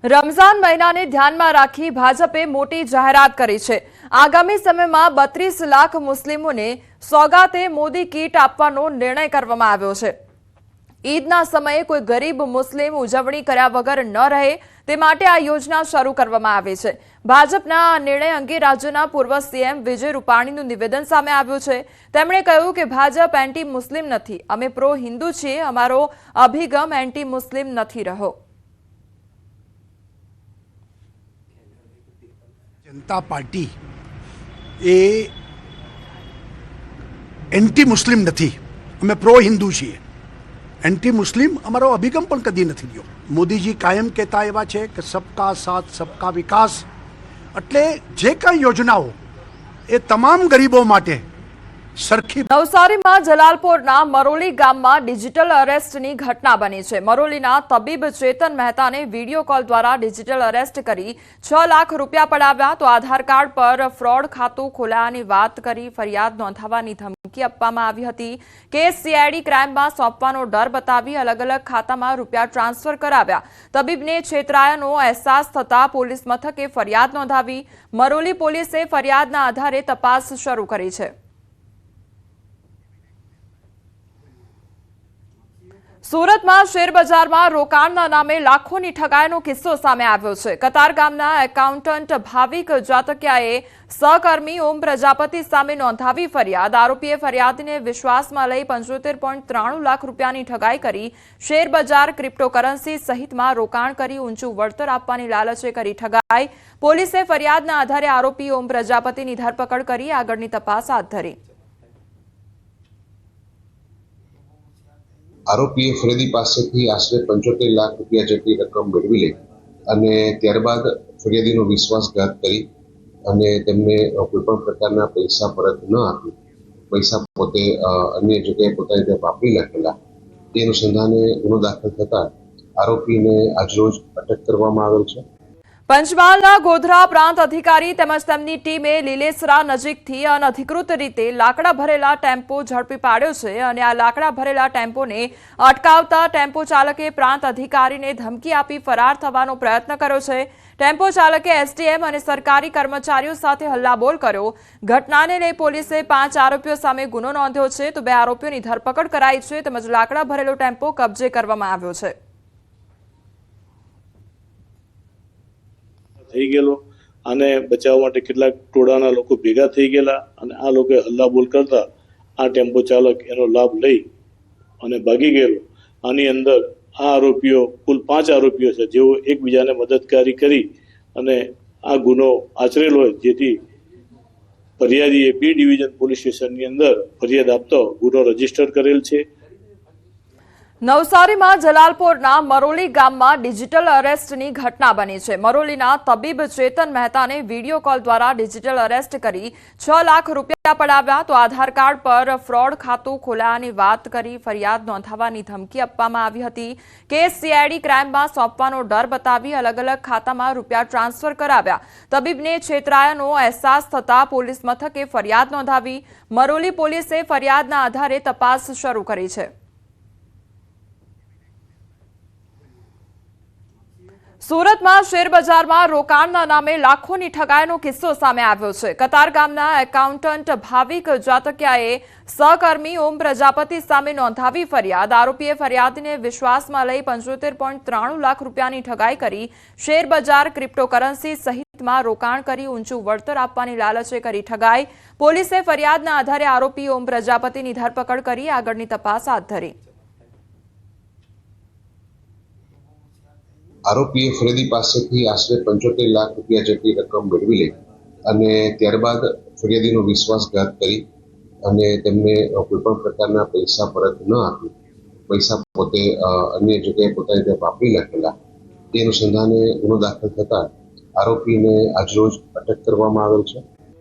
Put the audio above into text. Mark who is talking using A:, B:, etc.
A: રમઝાન મહિનાને ધ્યાનમાં રાખી ભાજપે મોટી જાહેરાત કરી છે। આગામી સમયમાં 32 લાખ મુસ્લિમોને સોગાતે મોદી કીટ આપવાનો નિર્ણય કરવામાં આવ્યો છે। ઈદના સમયે કોઈ ગરીબ મુસ્લિમ ઉજવણી કર્યા વગર ન રહે તે માટે આ યોજના શરૂ કરવામાં આવી છે। ભાજપના આ નિર્ણય અંગે રાજ્યના પૂર્વ સીએમ વિજય રૂપાણીનું નિવેદન સામે આવ્યું છે। તેમણે કહ્યું કે ભાજપ એન્ટી મુસ્લિમ નથી, અમે પ્રો હિન્દુ છીએ, અમારો અભિગમ એન્ટી મુસ્લિમ નથી રહ્યો।
B: जनता पार्टी ए एंटी मुस्लिम नहीं, अमे प्रो हिंदू छीए। एंटी मुस्लिम अमारो अभिगम पण कदी नहीं रह्यो। मोदीजी कायम कहता एवा छे कि सबका साथ सबका विकास, એટલે જે કઈ યોજનાઓ એ તમામ ગરીબો માટે સરખી।
A: નવસારીમાં જલાલપોરના મરોલી ગામમાં ડિજિટલ અરેસ્ટની ઘટના બની છે। મરોલીના તબીબ ચેતન મહેતાને વિડીયો કોલ દ્વારા ડિજિટલ અરેસ્ટ કરી 6 લાખ રૂપિયા પડાવ્યા તો આધાર કાર્ડ પર ફ્રોડ ખાતું ખોલાયાની વાત કરી ફરિયાદ નોંધાવવાની ધમકી આપવામાં આવી હતી। કેસ સીઆઈડી ક્રાઇમમાં સોંપવાનો ડર બતાવી અલગ અલગ ખાતામાં રૂપિયા ટ્રાન્સફર કરાવ્યા। તબીબને છેતરાયાનો અહેસાસ થતા પોલીસ મથકે ફરિયાદ નોંધાવી। મરોલી પોલીસે ફરિયાદના આધારે તપાસ શરૂ કરી છે। સુરતમાં શેરબજારમાં રોકાણના નામે લાખોની ઠગાઈનો કિસ્સો સામે આવ્યો છે। કતારગામના એકાઉન્ટન્ટ ભાવિક જાતકિયાએ સહકર્મી ઓમ પ્રજાપતિ સામે નોંધાવી ફરિયાદ। આરોપીએ ફરિયાદને વિશ્વાસમાં લઈ 75.93 લાખ રૂપિયાની ઠગાઈ કરી શેરબજાર, ક્રિપ્ટોકરન્સી સહિતમાં રોકાણ કરી ઊંચું વળતર આપવાની લાલચે કરી ઠગાઈ। પોલીસે ફરિયાદના આધારે આરોપી ઓમ પ્રજાપતિની ધરપકડ કરી આગળની તપાસ હાથ ધરી।
C: आरोपीए फरियादी पासेथी आश्रे 75 लाख रुपया जेटली रकम मेळवी लई अने त्यारबाद फरियादीनो विश्वासघात करी अने तेमने कोईपण प्रकारना पैसा परत न आपी, पैसा पोते अन्य जग्याए पोतानी રીતે વાપરી નાખેલા। તે અનુસંધાને ગુનો દાખલ થતા આરોપીને આજરોજ અટક કરવામાં આવેલ છે।
A: પંચમહાલના ગોધરા પ્રાંત અધિકારી તેમજ તેમની ટીમે લીલેસરા નજીકથી અનધિકૃત રીતે લાકડા ભરેલા ટેમ્પો ઝડપી પાડ્યો છે અને આ લાકડા ભરેલા ટેમ્પોને અટકાવતા ટેમ્પો ચાલકે પ્રાંત અધિકારીને ધમકી આપી ફરાર થવાનો પ્રયત્ન કર્યો છે। ટેમ્પો ચાલકે એસટીએમ અને સરકારી કર્મચારીઓ સાથે હલ્લાબોલ કર્યો। ઘટનાને લઈ પોલીસે 5 આરોપીઓ સામે ગુનો નોંધ્યો છે તો 2 આરોપીઓની ધરપકડ કરાઈ છે તેમજ લાકડા ભરેલો ટેમ્પો કબજે કરવામાં આવ્યો છે।
D: થઈ ગયેલો અને બચાવવા માટે કેટલાક ટોળાના લોકો ભેગા થઈ ગયેલા અને આ લોકોએ હલ્લાબોલ કરતા આ ટેમ્પો ચાલક એનો લાભ લઈ અને ભાગી ગયેલો। આની અંદર આ આરોપીઓ કુલ 5 આરોપીઓ છે જેઓ એકબીજાને મદદગારી કરી અને આ ગુનો આચરેલો હોય, જેથી ફરિયાદીએ બી ડિવિઝન પોલીસ સ્ટેશનની અંદર ફરિયાદ આપતો ગુનો રજીસ્ટર કરેલ છે।
A: નવસારીમાં જલાલપોરના મરોલી ગામમાં ડિજિટલ અરેસ્ટની ઘટના બની છે। મરોલીના તબીબ ચેતન મહેતાને વિડીયો કોલ દ્વારા ડિજિટલ અરેસ્ટ કરી 6 લાખ રૂપિયા પડાવ્યા તો આધાર કાર્ડ પર ફ્રોડ ખાતું ખોલાયાની વાત કરી ફરિયાદ નોંધાવવાની ધમકી આપવામાં આવી હતી। કેસ સીઆઈડી ક્રાઇમમાં સોંપવાનો ડર બતાવી અલગ અલગ ખાતામાં રૂપિયા ટ્રાન્સફર કરાવ્યા। તબીબને છેતરાયાનો અહેસાસ થતા પોલીસ મથકે ફરિયાદ નોંધાવી। મરોલી પોલીસે ફરિયાદના આધારે તપાસ શરૂ કરી છે। સુરતમાં શેરબજારમાં રોકાણના નામે લાખોની ઠગાઈનો કિસ્સો સામે આવ્યો છે। કતારગામના એકાઉન્ટન્ટ ભાવિક જાતકિયાએ સહકર્મી ઓમ પ્રજાપતિ સામે નોંધાવી ફરિયાદ। આરોપીએ ફરિયાદને વિશ્વાસમાં લઈ 75.93 લાખ રૂપિયાની ઠગાઈ કરી શેરબજાર, ક્રિપ્ટોકરન્સી સહિતમાં રોકાણ કરી ઊંચું વળતર આપવાની લાલચે કરી ઠગાઈ। પોલીસે ફરિયાદના આધારે આરોપી ઓમ પ્રજાપતિની ધરપકડ કરી આગળની તપાસ હાથ ધરી।
C: આરોપીએ ફરિયાદી પાસેથી આશરે 75 લાખ રૂપિયા જેટલી રકમ મેળવી લઈ અને ત્યારબાદ ફરિયાદીનો વિશ્વાસઘાત કરી અને તેમને કોઈપણ પ્રકારના પૈસા પરત ન આપી, પૈસા પોતે અન્ય જગ્યાએ પોતાની રીતે વાપરી નાખેલા। તે અનુસંધાને ગુનો દાખલ થતા આરોપીને આજરોજ અટક કરવામાં આવેલ છે।